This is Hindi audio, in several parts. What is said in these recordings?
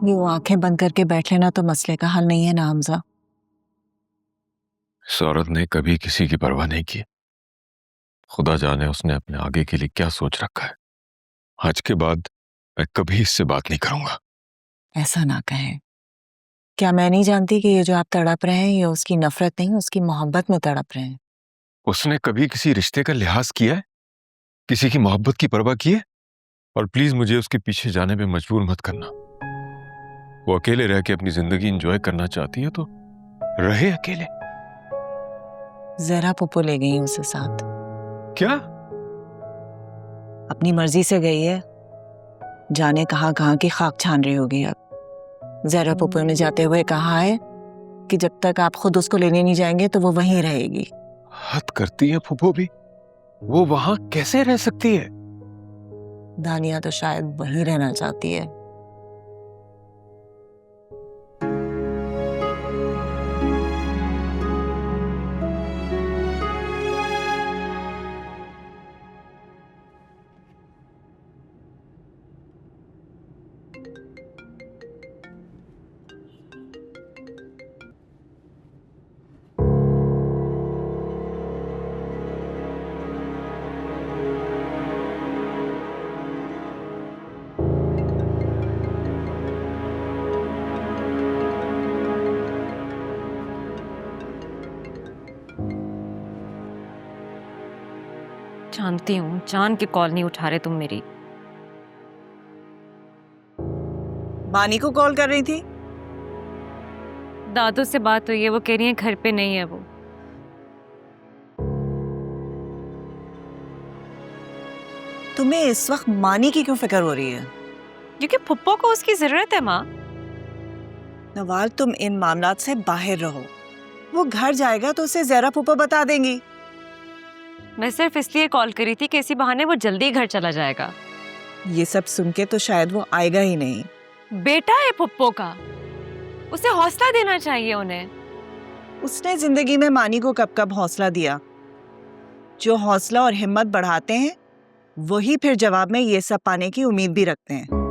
यूं आंखें बंद करके बैठ लेना तो मसले का हल नहीं है ना हमजा। इस औरत ने कभी किसी की परवाह नहीं की। खुदा जाने उसने अपने आगे के लिए क्या सोच रखा है। आज के बाद मैं कभी इससे बात नहीं करूंगा। ऐसा ना कहें। क्या मैं नहीं जानती कि ये जो आप तड़प रहे हैं ये उसकी नफरत नहीं, उसकी मोहब्बत में तड़प रहे हैं। उसने कभी किसी रिश्ते का लिहाज किया है? किसी की मोहब्बत की परवाह की है? और प्लीज मुझे उसके पीछे जाने में मजबूर मत करना। वो अकेले रह के अपनी जिंदगी एंजॉय करना चाहती है तो रहे अकेले। जरा पुप्पो ले गई उसे साथ। क्या? अपनी मर्जी से गई है। जाने कहाँ कहाँ की खाक छान रही होगी अब। जरा पुप्पो ने जाते हुए कहा है कि जब तक आप खुद उसको लेने नहीं जाएंगे तो वो वहीं रहेगी। हद करती है फूफो भी। वो वहां कैसे रह सकती है? दानिया तो शायद वहीं रहना चाहती है। जानती हूँ, जान के कॉल नहीं उठा रहे तुम मेरी। बानी को कॉल कर रही थी। दादू से बात हुई है, वो कह रही है घर पे नहीं है वो। तुम्हें इस वक्त मानी की क्यों फिक्र हो रही है? क्योंकि फुप्पो को उसकी जरूरत है माँ। नवाल, तुम इन मामलात से बाहर रहो। वो घर जाएगा तो उसे जरा पुप्पो बता देंगी। मैं सिर्फ इसलिए कॉल करी थी कि इसी बहाने वो जल्दी घर चला जाएगा। ये सब सुन के तो शायद वो आएगा ही नहीं। बेटा है फुप्पो का, उसे हौसला देना चाहिए उन्हें। उसने जिंदगी में मानी को कब कब हौसला दिया। जो हौसला और हिम्मत बढ़ाते हैं वही फिर जवाब में ये सब पाने की उम्मीद भी रखते हैं।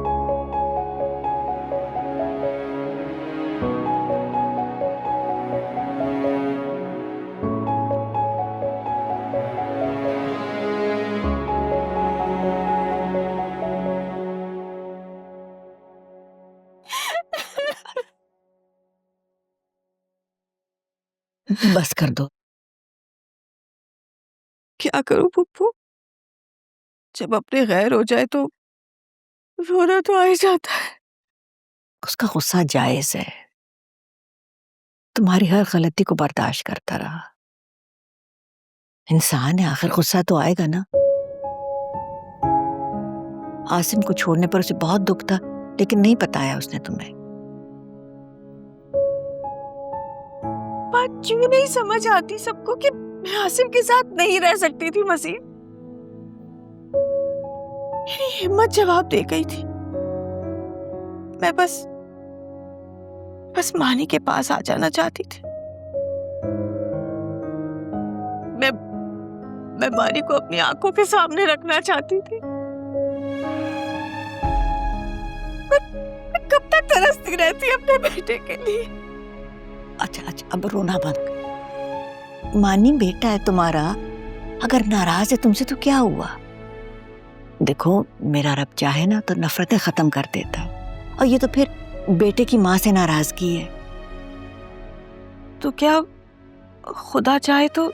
बस कर दो। क्या करूं पुप्पू, जब अपने गैर हो जाए तो रोना तो आ ही जाता है। उसका गुस्सा जायज है। तुम्हारी हर गलती को बर्दाश्त करता रहा। इंसान है, आखिर गुस्सा तो आएगा ना। आसिम को छोड़ने पर उसे बहुत दुख था, लेकिन नहीं बताया उसने तुम्हें। बात क्यों नहीं समझ आती सबको कि मैं आसिम के साथ नहीं रह सकती थी। मसीह मेरी हिम्मत जवाब दे गई थी। मैं बस मानी के पास आ जाना चाहती थी। मैं मानी को अपनी आंखों के सामने रखना चाहती थी। मैं कब तक तरसती रहती अपने बेटे के लिए। अच्छा, अब रोना बंद कर। मानी बेटा है तुम्हारा, अगर नाराज है तुमसे तो क्या हुआ? देखो, मेरा रब चाहे ना तो नफरतें खत्म कर देता है, और ये तो फिर बेटे की माँ से नाराजगी है। तो क्या खुदा चाहे तो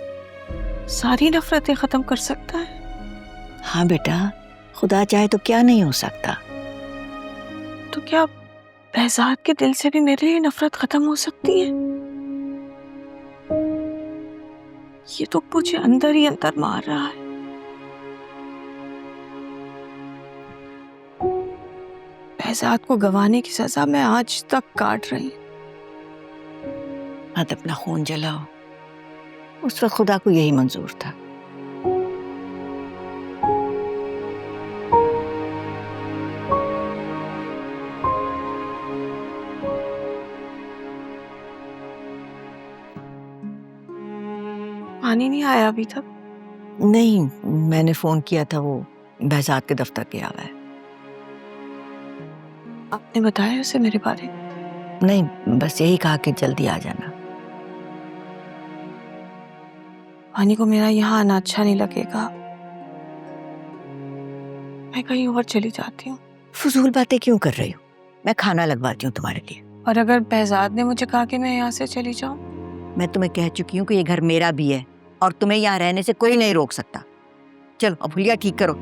सारी नफरतें खत्म कर सकता है? हाँ बेटा, खुदा चाहे तो क्या नहीं हो सकता। तो क्या बहजाद के दिल से भी मेरे लिए नफरत खत्म हो सकती है? ये तो मुझे अंदर ही अंदर मार रहा है। बहजाद को गंवाने की सजा मैं आज तक काट रही हूं। मत अपना खून जलाओ। उस वक्त खुदा को यही मंजूर था। पानी नहीं आया अभी तक? नहीं, मैंने फोन किया था, वो बहजाद के दफ्तर गया हुआ है। आपने बताया उसे मेरे बारे में? नहीं, बस यही कहा कि जल्दी आ जाना। वानी को मेरा यहाँ आना अच्छा नहीं लगेगा, मैं कहीं और चली जाती हूँ। फजूल बातें क्यों कर रही हो? मैं खाना लगवाती हूँ तुम्हारे लिए। और अगर behzad ने मुझे कहा कि मैं यहाँ से चली जाऊँ? मैं तुम्हें कह चुकी हूँ कि ये घर मेरा भी है और तुम्हें यहाँ रहने से कोई नहीं रोक सकता। चलो अब हुलिया ठीक करो।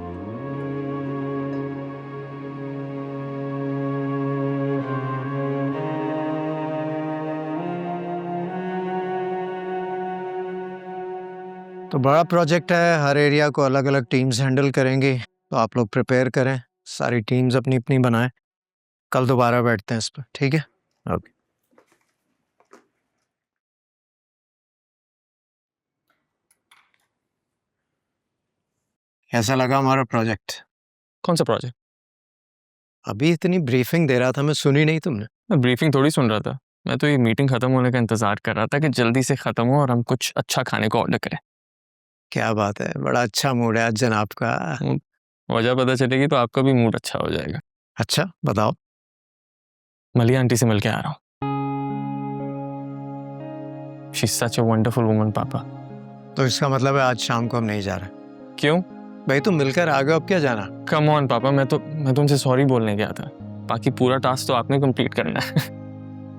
तो बड़ा प्रोजेक्ट है, हर एरिया को अलग अलग टीम्स हैंडल करेंगी, तो आप लोग प्रिपेयर करें, सारी टीम्स अपनी अपनी बनाएं। कल दोबारा बैठते हैं इस पर, ठीक है? ओके। कैसा लगा हमारा प्रोजेक्ट? कौन सा प्रोजेक्ट? अभी इतनी ब्रीफिंग दे रहा था मैं, सुनी नहीं तुमने? मैं ब्रीफिंग थोड़ी सुन रहा था, मैं तो ये मीटिंग खत्म होने का इंतजार कर रहा था कि जल्दी से खत्म हो और हम कुछ अच्छा खाने को ऑर्डर करें। क्या बात है, बड़ा अच्छा मूड है आज जनाब का। वजह पता चलेगी तो आपका भी मूड अच्छा हो जाएगा। अच्छा बताओ। मलिया आंटी से मिल के आ रहा हूँ। She is such a wonderful woman पापा। तो इसका मतलब है आज शाम को हम नहीं जा रहे? क्यों? भाई तुम मिलकर आ गए, अब क्या जाना? कम ऑन पापा, मैं तुमसे सॉरी बोलने गया था, बाकी पूरा टास्क तो आपने कंप्लीट करना है।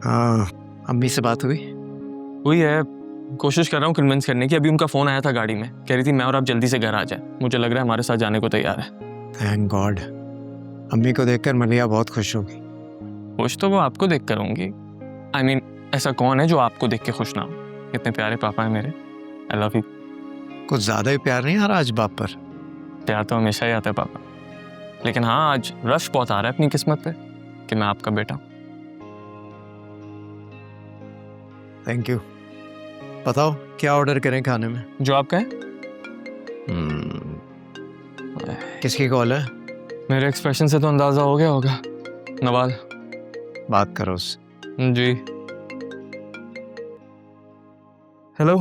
हाँ, अम्मी से बात हुई? वही है, कोशिश कर रहा हूँ कन्विंस करने की। अभी उनका फोन आया था गाड़ी में, कह रही थी मैं और आप जल्दी से घर आ जाए। मुझे लग रहा है हमारे साथ जाने को तैयार है। Thank God. अम्मी को देखकर मलिया बहुत खुश होगी। खुश तो वो आपको देख कर होंगी। I mean, ऐसा कौन है जो आपको देख के खुश ना हो? इतने प्यारे पापा हैं मेरे। I love you. कुछ ज्यादा ही प्यार नहीं आ रहा आज बाप पर? प्यार तो हमेशा ही आता है पापा, लेकिन हाँ आज रश बहुत आ रहा है अपनी किस्मत पे कि मैं आपका बेटा हूँ। Thank you. बताओ क्या ऑर्डर करें खाने में? जो आप कहें। किसकी कॉल है? मेरे एक्सप्रेशन से तो अंदाजा हो गया होगा। नवाज। बात करो उससे। जी। हेलो।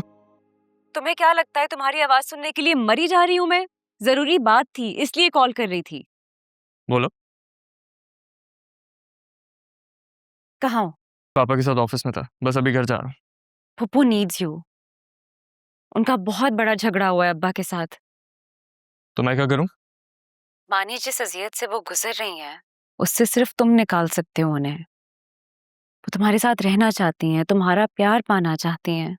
तुम्हें क्या लगता है तुम्हारी आवाज सुनने के लिए मरी जा रही हूँ मैं? जरूरी बात थी इसलिए कॉल कर रही थी। बोलो। कहाँ हो? पापा के साथ ऑफिस में था, बस अभी घर जा रहा हूँ। Pappu needs you. उनका बहुत बड़ा झगड़ा हुआ है अब्बा के साथ। तो मैं क्या करूँ? मानी जिस अजियत से वो गुजर रही हैं, उससे सिर्फ तुम निकाल सकते हो उन्हें। वो तुम्हारे साथ रहना चाहती हैं, तुम्हारा प्यार पाना चाहती हैं।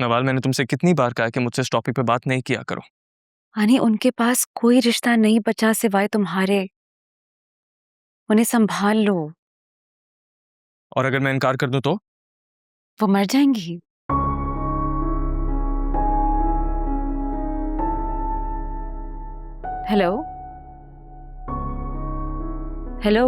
नवाल, मैंने तुमसे कितनी बार कहा कि मुझसे इस टॉपिक पे बात नहीं किया करो। यानी उनके पास कोई रिश्ता नहीं बचा सिवाय तुम्हारे। उन्हें संभाल लो। और अगर मैं इनकार कर दूं तो? वो मर जाएंगी। Hello hello.